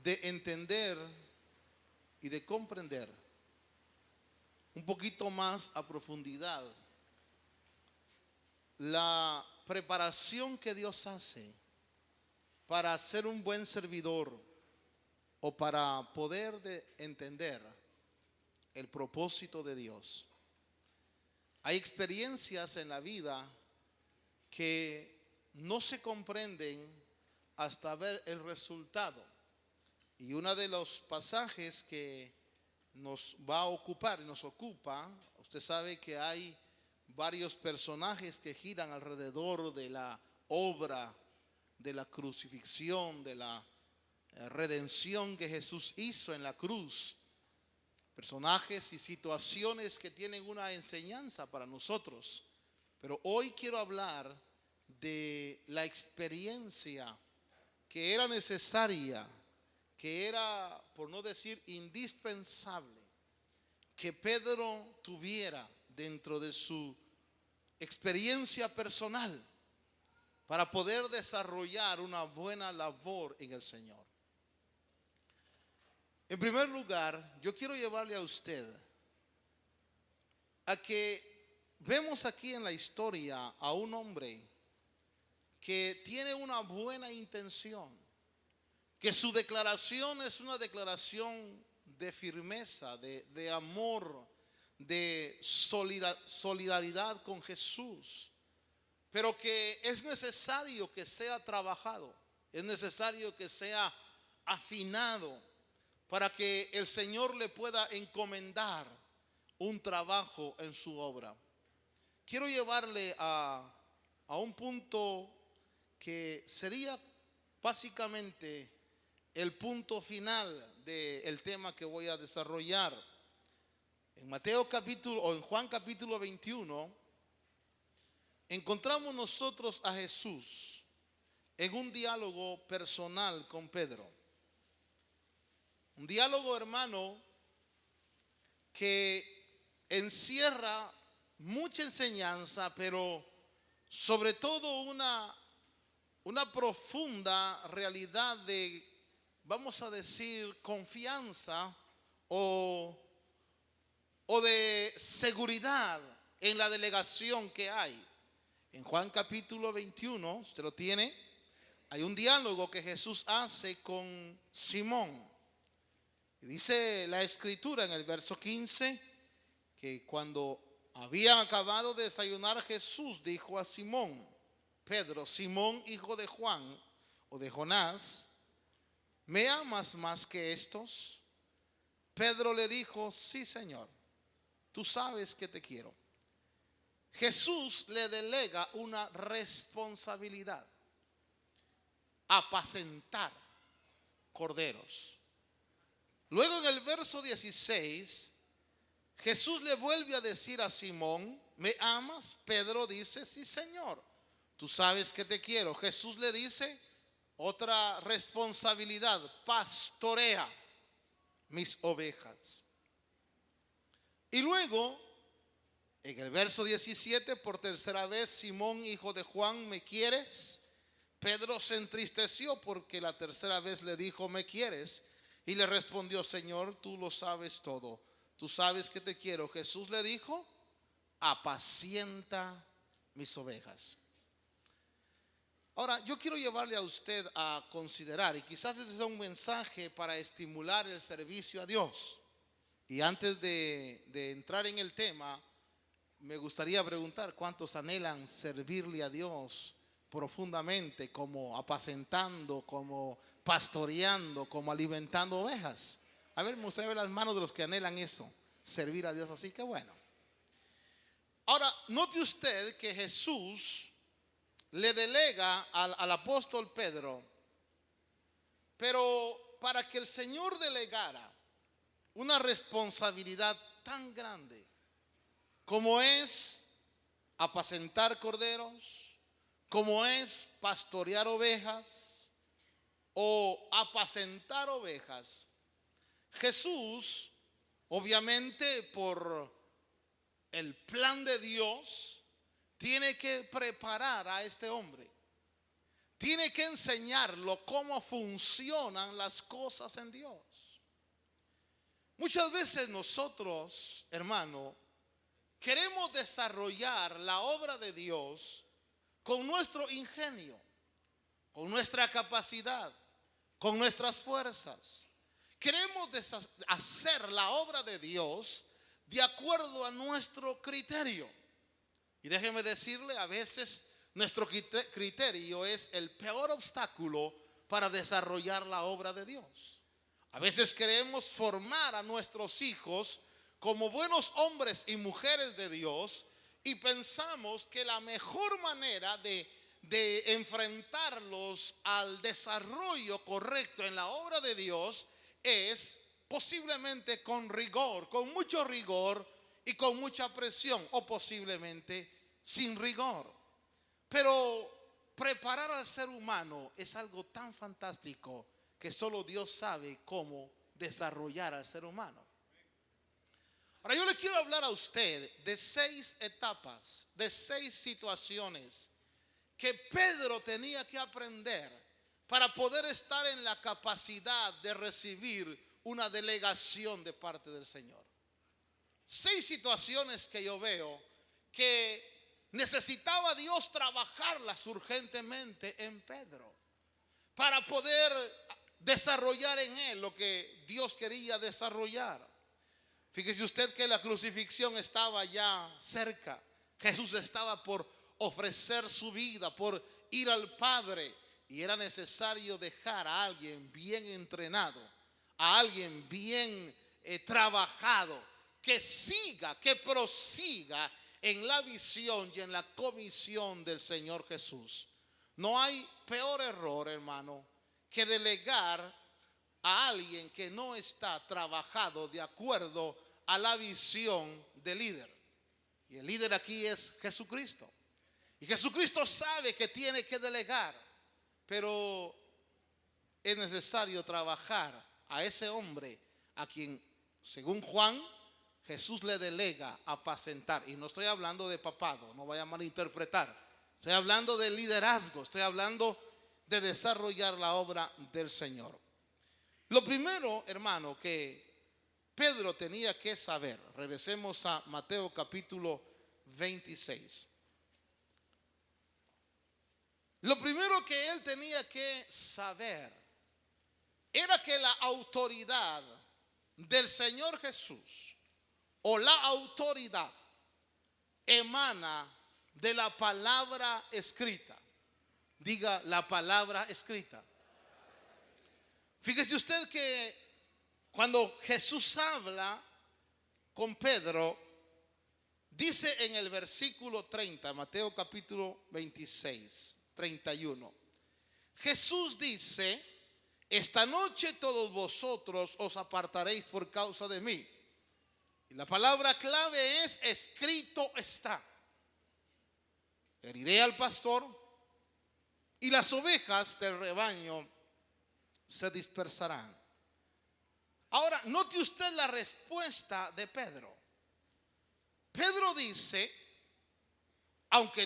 de entender y de comprender un poquito más a profundidad la preparación que Dios hace para ser un buen servidor o para poder entender el propósito de Dios. Hay experiencias en la vida que no se comprenden hasta ver el resultado. Y uno de los pasajes que nos va a ocupar y nos ocupa, usted sabe que hay varios personajes que giran alrededor de la obra de la crucifixión, de la redención que Jesús hizo en la cruz. Personajes y situaciones que tienen una enseñanza para nosotros. Pero hoy quiero hablar de la experiencia que era necesaria, que era, por no decir indispensable, que Pedro tuviera dentro de su experiencia personal para poder desarrollar una buena labor en el Señor. En primer lugar, yo quiero llevarle a usted a que vemos aquí en la historia a un hombre que tiene una buena intención, que su declaración es una declaración de firmeza, de amor, de solidaridad con Jesús, pero que es necesario que sea trabajado, es necesario que sea afinado para que el Señor le pueda encomendar un trabajo en su obra. Quiero llevarle a un punto que sería básicamente el punto final del tema que voy a desarrollar. En Mateo capítulo o en Juan capítulo 21 encontramos nosotros a Jesús en un diálogo personal con Pedro. Un diálogo, hermano, que encierra mucha enseñanza, pero sobre todo una profunda realidad de, vamos a decir, confianza o de seguridad en la delegación que hay. En Juan capítulo 21, usted lo tiene, hay un diálogo que Jesús hace con Simón. Y dice la escritura en el verso 15 que cuando habían acabado de desayunar, Jesús dijo a Simón Pedro: Simón, hijo de Juan o de Jonás, ¿me amas más que estos? Pedro le dijo: sí, Señor, tú sabes que te quiero. Jesús le delega una responsabilidad: apacentar corderos. Luego en el verso 16, Jesús le vuelve a decir a Simón: ¿me amas? Pedro dice: sí, Señor, tú sabes que te quiero. Jesús le dice otra responsabilidad: pastorea mis ovejas. Y luego en el verso 17, por tercera vez: Simón, hijo de Juan, ¿me quieres? Pedro se entristeció porque la tercera vez le dijo: ¿me quieres? Y le respondió: Señor, tú lo sabes todo, tú sabes que te quiero. Jesús le dijo: apacienta mis ovejas. Ahora, yo quiero llevarle a usted a considerar, y quizás ese sea un mensaje para estimular el servicio a Dios. Y antes de entrar en el tema, me gustaría preguntar: ¿cuántos anhelan servirle a Dios profundamente, como apacentando, como pastoreando, como alimentando ovejas? A ver, me gustaría ver las manos de los que anhelan eso, servir a Dios así. Que bueno. Ahora, note usted que Jesús le delega al apóstol Pedro, pero para que el Señor delegara una responsabilidad tan grande como es apacentar corderos, como es pastorear ovejas o apacentar ovejas, Jesús, obviamente por el plan de Dios, tiene que preparar a este hombre, tiene que enseñarlo cómo funcionan las cosas en Dios. Muchas veces nosotros, hermano, queremos desarrollar la obra de Dios con nuestro ingenio, con nuestra capacidad, con nuestras fuerzas. Queremos hacer la obra de Dios de acuerdo a nuestro criterio. Y déjeme decirle, a veces nuestro criterio es el peor obstáculo para desarrollar la obra de Dios. A veces queremos formar a nuestros hijos como buenos hombres y mujeres de Dios y pensamos que la mejor manera de enfrentarlos al desarrollo correcto en la obra de Dios es posiblemente con rigor, con mucho rigor y con mucha presión, o posiblemente sin rigor. Pero preparar al ser humano es algo tan fantástico que solo Dios sabe cómo desarrollar al ser humano. Ahora yo le quiero hablar a usted de 6 etapas, de 6 situaciones que Pedro tenía que aprender para poder estar en la capacidad de recibir una delegación de parte del Señor. 6 situaciones que yo veo que necesitaba Dios trabajarlas urgentemente en Pedro para poder desarrollar en él lo que Dios quería desarrollar. Fíjese usted que la crucifixión estaba ya cerca. Jesús estaba por ofrecer su vida, por ir al Padre, y era necesario dejar a alguien bien entrenado, a alguien bien trabajado, que siga, que prosiga en la visión y en la comisión del Señor Jesús. No hay peor error, hermano, que delegar a alguien que no está trabajado de acuerdo a la visión del líder. Y el líder aquí es Jesucristo. Y Jesucristo sabe que tiene que delegar, pero es necesario trabajar a ese hombre a quien, según Juan, Jesús le delega a apacentar. Y no estoy hablando de papado, no vaya a malinterpretar. Estoy hablando de liderazgo, estoy hablando de desarrollar la obra del Señor. Lo primero, hermano, que Pedro tenía que saber, regresemos a Mateo capítulo 26. Lo primero que él tenía que saber era que la autoridad del Señor Jesús, o la autoridad, emana de la palabra escrita. Diga la palabra escrita. Fíjese usted que cuando Jesús habla con Pedro, dice en el versículo 30, Mateo capítulo 26, 31. Jesús dice: esta noche todos vosotros os apartaréis por causa de mí. Y la palabra clave es: escrito está. Heriré al pastor y las ovejas del rebaño se dispersarán. Ahora, note usted la respuesta de Pedro. Pedro dice: aunque